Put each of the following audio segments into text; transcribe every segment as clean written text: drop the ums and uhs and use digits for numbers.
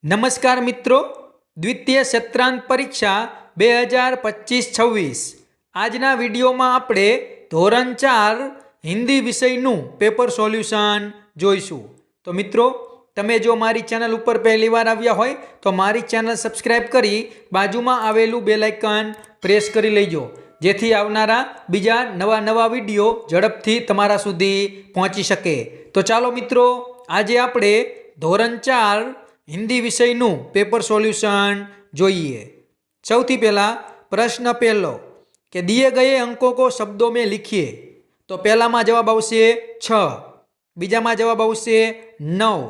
નમસ્કાર મિત્રો, દ્વિતીય સત્રાંત પરીક્ષા 2025-26 આજના વિડીયોમાં આપણે ધોરણ 4 હિન્દી વિષયનું પેપર સોલ્યુશન જોઈશું. તો મિત્રો, તમે જો મારી ચેનલ ઉપર પહેલીવાર આવ્યા હોય તો મારી ચેનલ સબસ્ક્રાઈબ કરી બાજુમાં આવેલું બેલ આઇકન પ્રેસ કરી લેજો, જેથી આવનારા બીજા નવા વિડીયો ઝડપથી તમારા સુધી પહોંચી શકે. તો ચાલો મિત્રો, આજે આપણે ધોરણ 4 हिंदी विषयનું पेपर सॉल्यूशन જોઈએ. સૌથી પહેલા પ્રશ્ન પહેલો કે दिए गए अंकों को शब्दों में लिखिए. તો પહેલામાં જવાબ આવશે 6, બીજામાં જવાબ આવશે 9,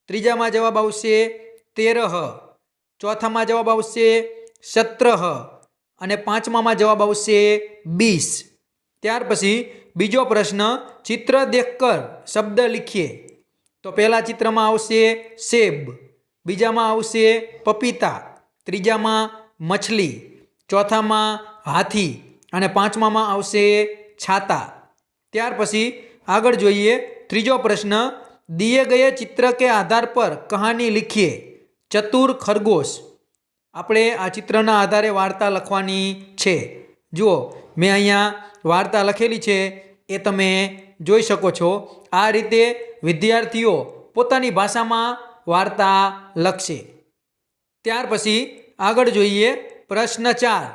ત્રીજામાં જવાબ આવશે 13, ચોથામાં જવાબ આવશે 17 અને પાંચમામાં જવાબ આવશે 20. ત્યાર પછી બીજો પ્રશ્ન चित्र देखकर शब्द लिखिए. તો પહેલા ચિત્રમાં આવશે સેબ, બીજામાં આવશે પપીતા, ત્રીજામાં મછલી, ચોથામાં હાથી અને પાંચમામાં આવશે છાતા. ત્યાર પછી આગળ જોઈએ ત્રીજો પ્રશ્ન दिए गए चित्र के आधार पर कहानी लिखिए. ચતુર ખરગોશ. આપણે આ ચિત્રના આધારે વાર્તા લખવાની છે. જુઓ, મેં અહીંયા વાર્તા લખેલી છે, એ તમે જોઈ શકો છો. આ રીતે વિદ્યાર્થીઓ પોતાની ભાષામાં વાર્તા લખશે. ત્યાર પછી આગળ જોઈએ પ્રશ્ન 4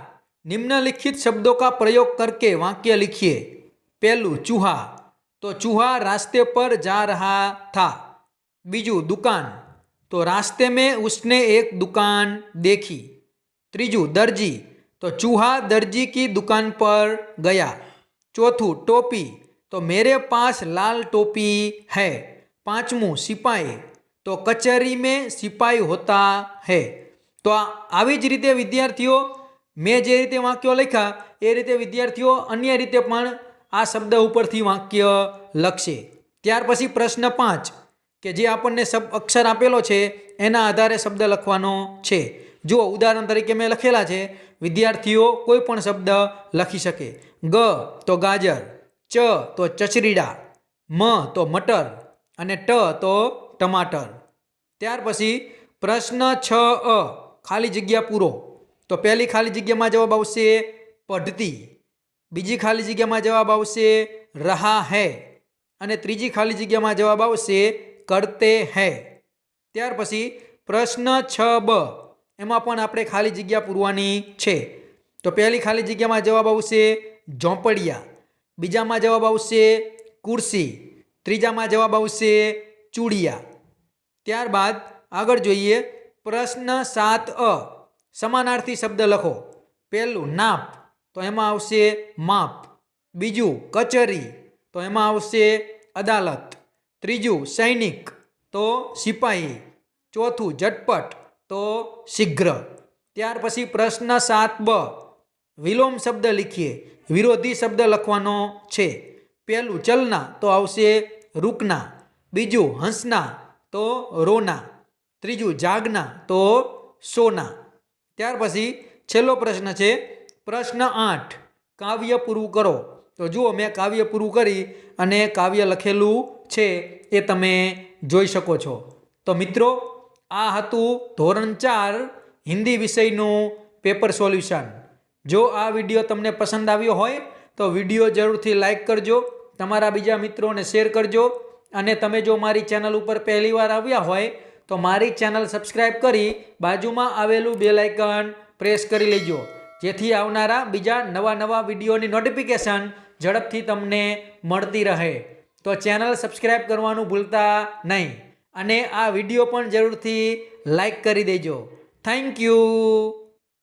निम्नलिखित शब्दों का प्रयोग करके वाक्य लिखिए. पहलू चूहा. तो चूहा रास्ते पर जा रहा था. बीजू दुकान. तो रास्ते में उसने एक दुकान देखी. त्रीजू दर्जी. तो चूहा दर्जी की दुकान पर गया. चौथू टोपी. तो मेरे पास लाल टोपी है. पांचमू सिपाही. तो कचहरी में सिपाही होता है. तो આવી જ રીતે વિદ્યાર્થીઓ મેં જે રીતે વાક્યો લખ્યા એ રીતે વિદ્યાર્થીઓ અન્ય રીતે પણ આ શબ્દ ઉપરથી વાક્ય લખશે. ત્યાર પછી પ્રશ્ન 5 કે જે આપણને અક્ષર આપેલો છે એના આધારે શબ્દ લખવાનો છે. જુઓ, ઉદાહરણ તરીકે મેં લખેલા છે, વિદ્યાર્થીઓ કોઈ પણ શબ્દ લખી શકે. ગ તો ગાજર, ચ તો ચચરીડા, મ તો મટર અને ટ તો ટમાટર. ત્યાર પછી પ્રશ્ન 6 ખાલી જગ્યા પૂરો. તો પહેલી ખાલી જગ્યામાં જવાબ આવશે પઢતી, બીજી ખાલી જગ્યામાં જવાબ આવશે રહા હૈ અને ત્રીજી ખાલી જગ્યામાં જવાબ આવશે કરતે હૈ. ત્યાર પછી પ્રશ્ન 6બ એમાં પણ આપણે ખાલી જગ્યા પૂરવાની છે. તો પહેલી ખાલી જગ્યામાં જવાબ આવશે ઝોંપડિયા, બીજામાં જવાબ આવશે કુર્સી, ત્રીજામાં જવાબ આવશે ચૂડિયા. ત્યારબાદ આગળ જોઈએ પ્રશ્ન 7 સમાનાર્થી શબ્દ લખો. પહેલું નાપ. તો એમાં આવશે માપ. બીજું કચેરી. તો એમાં આવશે અદાલત. ત્રીજું સૈનિક. તો સિપાહી. ચોથું ઝટપટ. તો શીઘ્ર. ત્યાર પછી પ્રશ્ન 7બ વિલોમ શબ્દ લીખીએ. વિરોધી શબ્દ લખવાનો છે. પહેલું ચલના. તો આવશે રૂકના. બીજું હંસના. તો રોના. ત્રીજું જાગના. તો સોના. ત્યાર પછી છેલ્લો પ્રશ્ન છે પ્રશ્ન 8 કાવ્ય પૂરું કરો. તો જુઓ, મેં કાવ્ય પૂરું કરી અને કાવ્ય લખેલું છે એ તમે જોઈ શકો છો. તો મિત્રો, આ હતું ધોરણ 4 હિન્દી વિષયનું પેપર સોલ્યુશન. જો આ વિડીયો તમને પસંદ આવ્યો હોય તો વિડીયો જરૂરથી લાઈક કરજો, તમારા બીજા મિત્રોને શેર કરજો અને તમે જો મારી ચેનલ ઉપર પહેલીવાર આવ્યા હોય તો મારી ચેનલ સબસ્ક્રાઈબ કરી બાજુમાં આવેલું બેલ આઇકન પ્રેસ કરી લેજો, જેથી આવનારા બીજા નવા વિડીયોની નોટિફિકેશન ઝડપથી તમને મળતી રહે. તો ચેનલ સબસ્ક્રાઈબ કરવાનું ભૂલતા નહીં અને આ વિડીયો પણ જરૂરથી લાઈક કરી દેજો. Thank you.